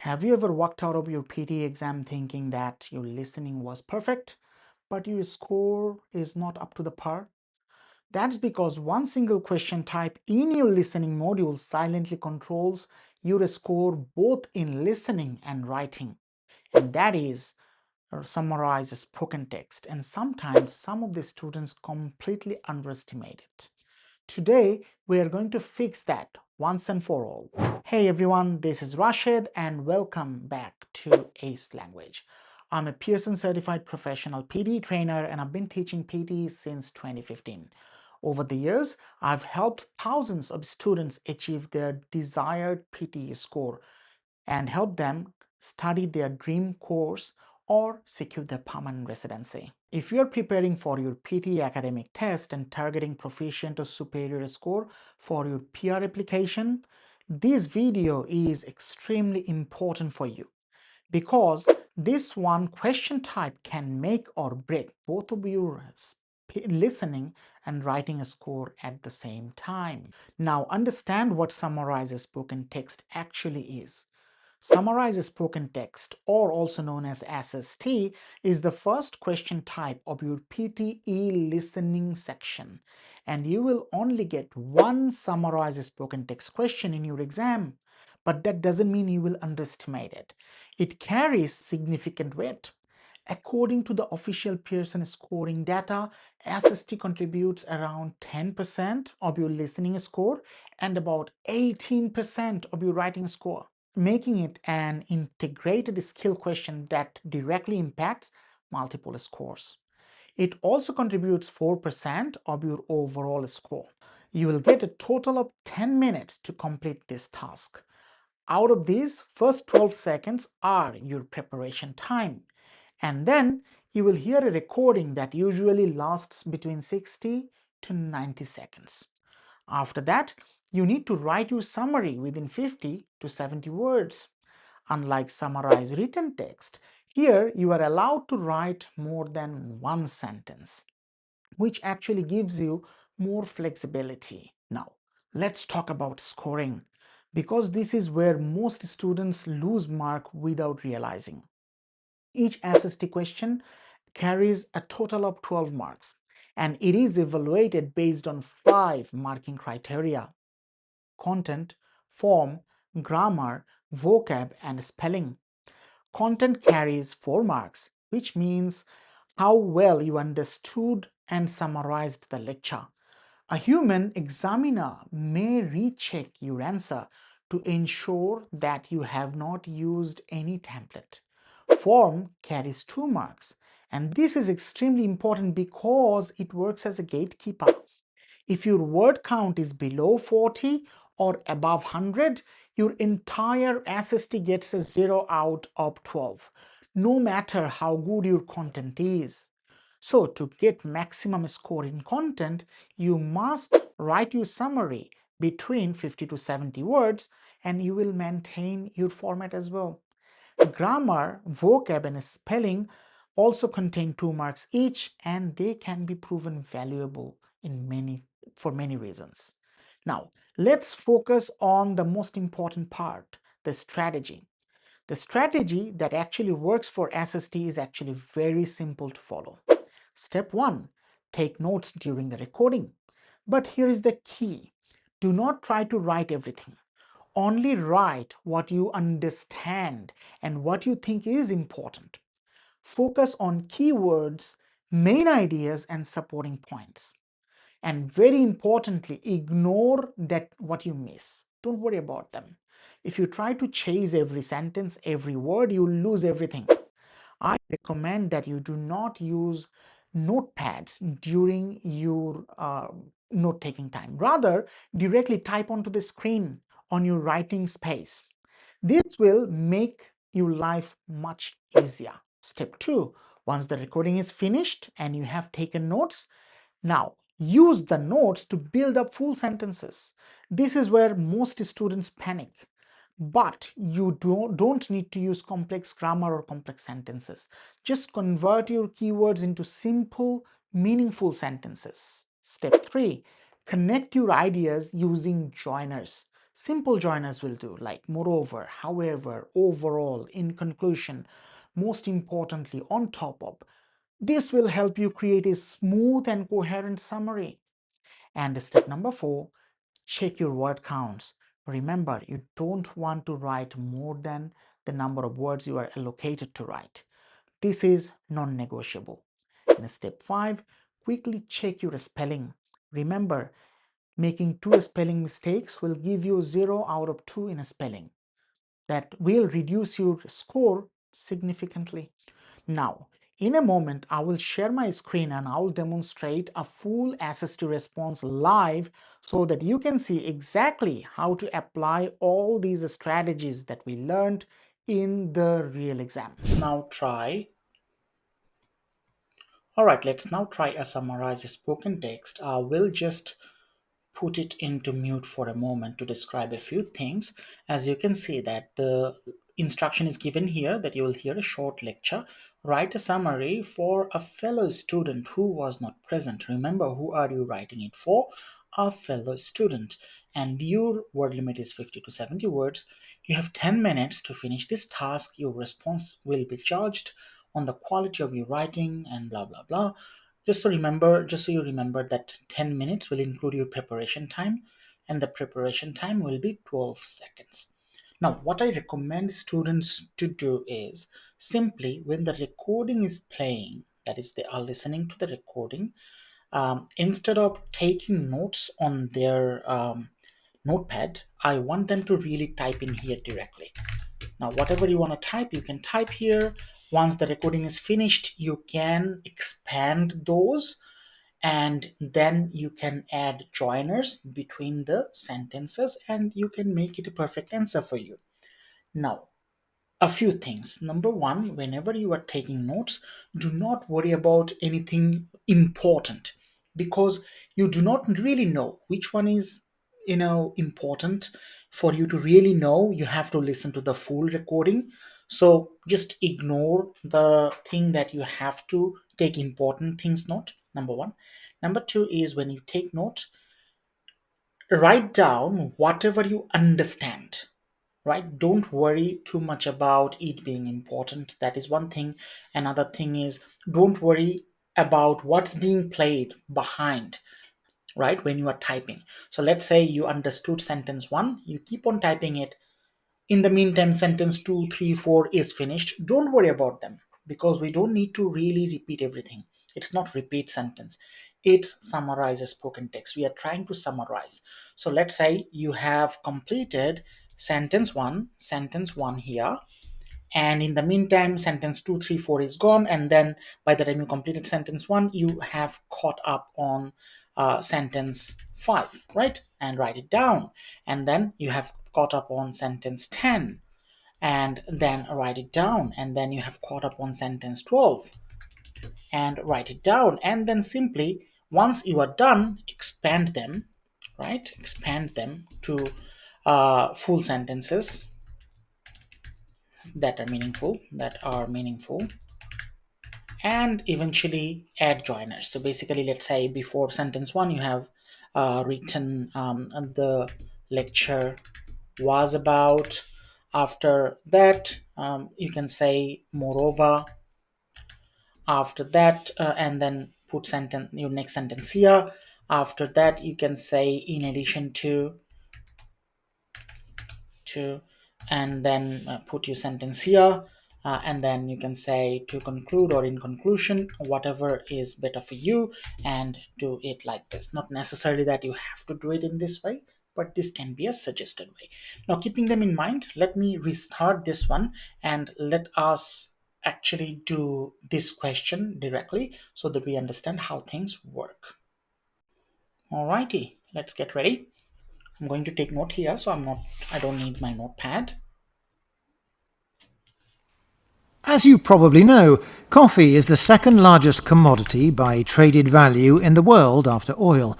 Have you ever walked out of your PTE exam thinking that your listening was perfect, but your score is not up to the par? That's because one single question type in your listening module silently controls your score both in listening and writing. And that is summarize spoken text. And sometimes some of the students completely underestimate it. Today, we are going to fix that once and for all. Hey everyone, this is Rashed and welcome back to Ace Language. I'm a Pearson certified professional PTE trainer and I've been teaching PTE since 2015. Over the years, I've helped thousands of students achieve their desired PTE score and help them study their dream course or secure their permanent residency. If you're preparing for your PTE academic test and targeting proficient or superior score for your PR application, this video is extremely important for you because this one question type can make or break both of your listening and writing a score at the same time. Now understand what summarized spoken text actually is. Summarise spoken text, or also known as SST, is the first question type of your PTE listening section, and you will only get one summarized spoken text question in your exam. But that doesn't mean you will underestimate it. It carries significant weight. According to the official Pearson scoring data, SST contributes around 10% of your listening score and about 18% of your writing score, making it an integrated skill question that directly impacts multiple scores. It also contributes 4% of your overall score. You will get a total of 10 minutes to complete this task. Out of these, first 12 seconds are your preparation time. And then you will hear a recording that usually lasts between 60 to 90 seconds. After that, you need to write your summary within 50 to 70 words. Unlike summarized written text, here you are allowed to write more than one sentence, which actually gives you more flexibility. Now, let's talk about scoring, because this is where most students lose mark without realizing. Each SST question carries a total of 12 marks, and it is evaluated based on 5 marking criteria: content, form, grammar, vocab, and spelling. Content carries 4 marks, which means how well you understood and summarized the lecture. A human examiner may recheck your answer to ensure that you have not used any template. Form carries 2 marks, and this is extremely important because it works as a gatekeeper. If your word count is below 40 or above 100, your entire SST gets a 0 out of 12, no matter how good your content is. So to get maximum score in content, you must write your summary between 50 to 70 words, and you will maintain your format as well. Grammar, vocab, and spelling also contain 2 marks each, and they can be proven valuable for many reasons. Now, let's focus on the most important part, the strategy. The strategy that actually works for SST is actually very simple to follow. Step 1. Take notes during the recording. But here is the key. Do not try to write everything. Only write what you understand and what you think is important. Focus on keywords, main ideas, and supporting points. And very importantly, ignore what you miss. Don't worry about them. If you try to chase every sentence, every word, you'll lose everything. I recommend that you do not use notepads during your note-taking time. Rather, directly type onto the screen on your writing space. This will make your life much easier. Step 2. Once the recording is finished and you have taken notes, now use the notes to build up full sentences. This is where most students panic. But you don't need to use complex grammar or complex sentences. Just convert your keywords into simple, meaningful sentences. Step 3. Connect your ideas using joiners. Simple joiners will do, like moreover, however, overall, in conclusion, most importantly, on top of. This will help you create a smooth and coherent summary. And step number 4, check your word counts. Remember, you don't want to write more than the number of words you are allocated to write. This is non-negotiable. And step 5, quickly check your spelling. Remember, making 2 spelling mistakes will give you 0 out of 2 in spelling. That will reduce your score significantly. Now, in a moment, I will share my screen and I will demonstrate a full assistive response live so that you can see exactly how to apply all these strategies that we learned in the real exam. Alright, let's now try a summarized spoken text. I will just put it into mute for a moment to describe a few things. As you can see that the instruction is given here that you will hear a short lecture. Write a summary for a fellow student who was not present. Remember, who are you writing it for? A fellow student. And your word limit is 50 to 70 words. You have 10 minutes to finish this task. Your response will be judged on the quality of your writing and blah blah blah. Just so you remember that 10 minutes will include your preparation time, and the preparation time will be 12 seconds. Now, what I recommend students to do is simply when the recording is playing, that is, they are listening to the recording, instead of taking notes on their notepad, I want them to really type in here directly. Now, whatever you want to type, you can type here. Once the recording is finished, you can expand those and then you can add joiners between the sentences and you can make it a perfect answer for you. Now, a few things. Number one, whenever you are taking notes, do not worry about anything important because you do not really know which one is important. For you to really know, you have to listen to the full recording. So just ignore the thing that you have to take important things note. Number one. Number two is when you take note, write down whatever you understand, right? Don't worry too much about it being important. That is one thing. Another thing is don't worry about what's being played behind, right, when you are typing. So let's say you understood sentence 1, you keep on typing it. In the meantime, sentence 2, 3, 4 is finished. Don't worry about them because we don't need to really repeat everything. It's not repeat sentence. It summarizes spoken text. We are trying to summarize. So let's say you have completed sentence 1 here, and in the meantime sentence 2, 3, 4 is gone, and then by the time you completed sentence 1 you have caught up on sentence 5, right? And write it down. And then you have caught up on sentence 10 and then write it down. And then you have caught up on sentence 12 and write it down. And then simply once you are done, expand them, right? Expand them to full sentences that are meaningful, and eventually add joiners. So basically, let's say before sentence 1 you have written the lecture was about. After that you can say moreover. After that and then put your next sentence here. After that you can say in addition to, and then put your sentence here. And then you can say to conclude or in conclusion, whatever is better for you, and do it like this. Not necessarily that you have to do it in this way, but this can be a suggested way. Now, keeping them in mind, let me restart this one and let us actually do this question directly so that we understand how things work. Alrighty, let's get ready. I'm going to take note here, so I don't need my notepad. As you probably know, coffee is the second largest commodity by traded value in the world after oil.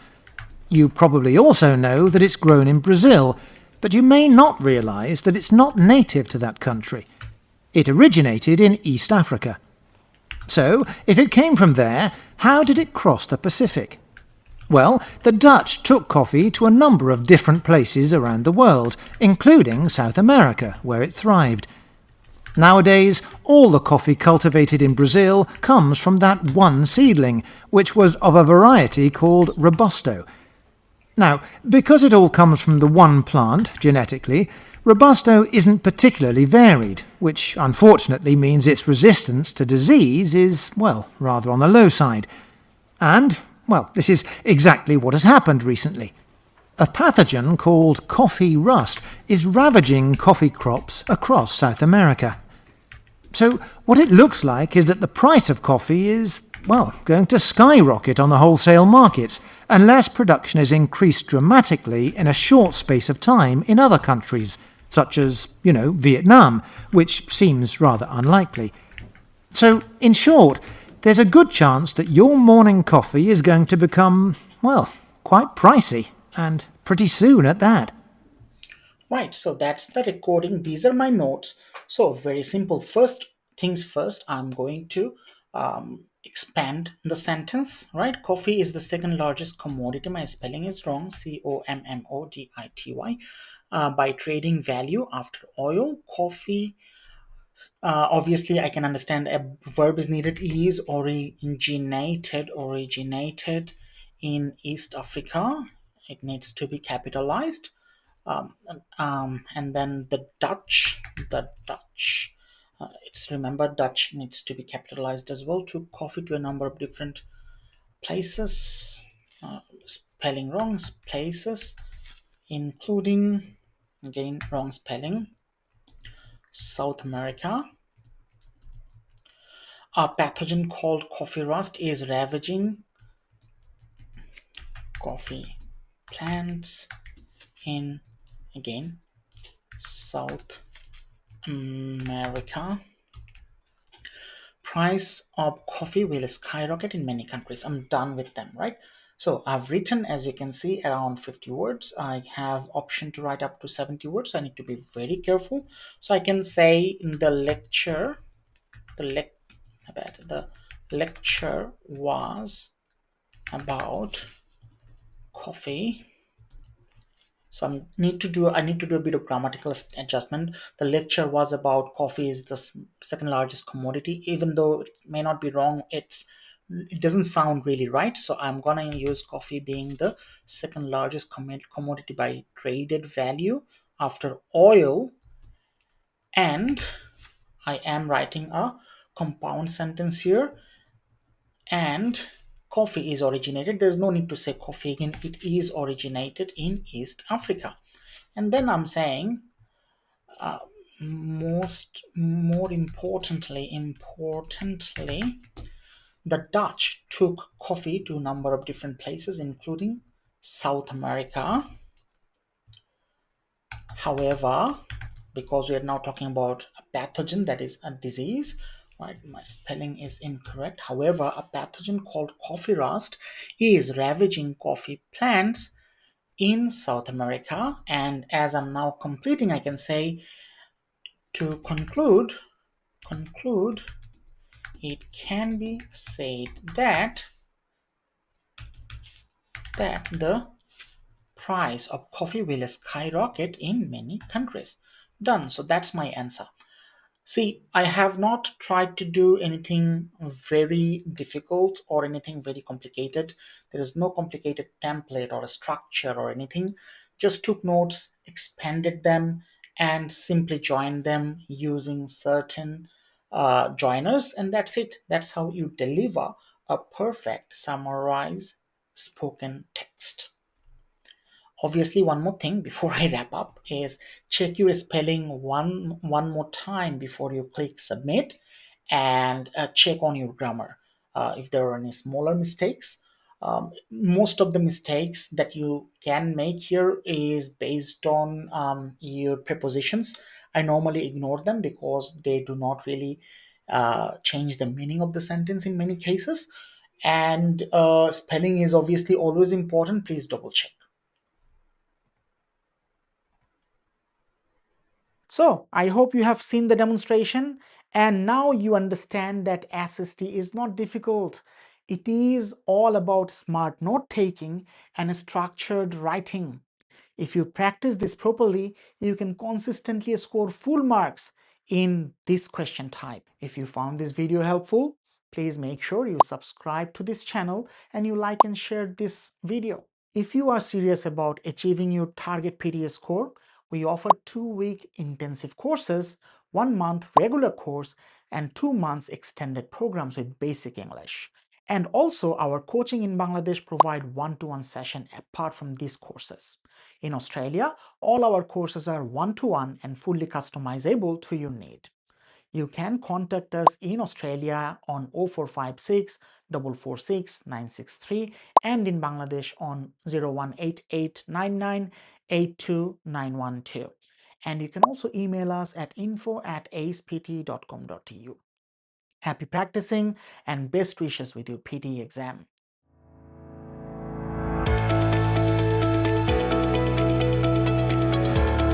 You probably also know that it's grown in Brazil, but you may not realise that it's not native to that country. It originated in East Africa. So, if it came from there, how did it cross the Pacific? Well, the Dutch took coffee to a number of different places around the world, including South America, where it thrived. Nowadays, all the coffee cultivated in Brazil comes from that one seedling, which was of a variety called Robusto. Now, because it all comes from the one plant, genetically, Robusto isn't particularly varied, which unfortunately means its resistance to disease is, well, rather on the low side. And, well, this is exactly what has happened recently. A pathogen called coffee rust is ravaging coffee crops across South America. So what it looks like is that the price of coffee is, well, going to skyrocket on the wholesale markets unless production is increased dramatically in a short space of time in other countries, such as, Vietnam, which seems rather unlikely. So, in short, there's a good chance that your morning coffee is going to become, well, quite pricey, and pretty soon at that. Right, so that's the recording. These are my notes. So very simple. First things first, I'm going to expand the sentence, right? Coffee is the second largest commodity. My spelling is wrong. COMMODITY. By trading value after oil, coffee. Obviously, I can understand a verb is needed. Is originated in East Africa. It needs to be capitalized. And then the Dutch, it's remember Dutch needs to be capitalized as well. Took coffee to a number of different places, spelling wrong, places, including, again, wrong spelling, South America. A pathogen called coffee rust is ravaging coffee plants in, again, South America. Price of coffee will skyrocket in many countries. I'm done with them, right? So I've written, as you can see, around 50 words. I have option to write up to 70 words. I need to be very careful. So I can say in the lecture, the lecture was about coffee. So I need to do a bit of grammatical adjustment. The lecture was about coffee is the second largest commodity. Even though it may not be wrong, it doesn't sound really right. So I'm gonna use coffee being the second largest commodity by traded value after oil, and I am writing a compound sentence here. And coffee is originated. There's no need to say coffee again. It is originated in East Africa. And then I'm saying, more importantly, the Dutch took coffee to a number of different places, including South America. However, because we are now talking about a pathogen, that is a disease, right? My spelling is incorrect. However, a pathogen called coffee rust is ravaging coffee plants in South America. And as I'm now completing, I can say, to conclude, it can be said that the price of coffee will skyrocket in many countries. Done. So that's my answer. See, I have not tried to do anything very difficult or anything very complicated. There is no complicated template or a structure or anything. Just took notes, expanded them, and simply joined them using certain joiners, and that's it. That's how you deliver a perfect summarize spoken text. Obviously, one more thing before I wrap up is check your spelling one more time before you click submit, and check on your grammar. If there are any smaller mistakes, most of the mistakes that you can make here is based on your prepositions. I normally ignore them because they do not really change the meaning of the sentence in many cases. And spelling is obviously always important. Please double check. So I hope you have seen the demonstration and now you understand that SST is not difficult. It is all about smart note-taking and structured writing. If you practice this properly, you can consistently score full marks in this question type. If you found this video helpful, please make sure you subscribe to this channel and you like and share this video. If you are serious about achieving your target PTE score, we offer 2-week intensive courses, 1 month regular course, and 2 months extended programs with basic English. And also our coaching in Bangladesh provide one-to-one session apart from these courses. In Australia, all our courses are one-to-one and fully customizable to your need. You can contact us in Australia on 0456 446 963 and in Bangladesh on 018899 And you can also email us at info@acepte.com.au. Happy practicing and best wishes with your PTE exam.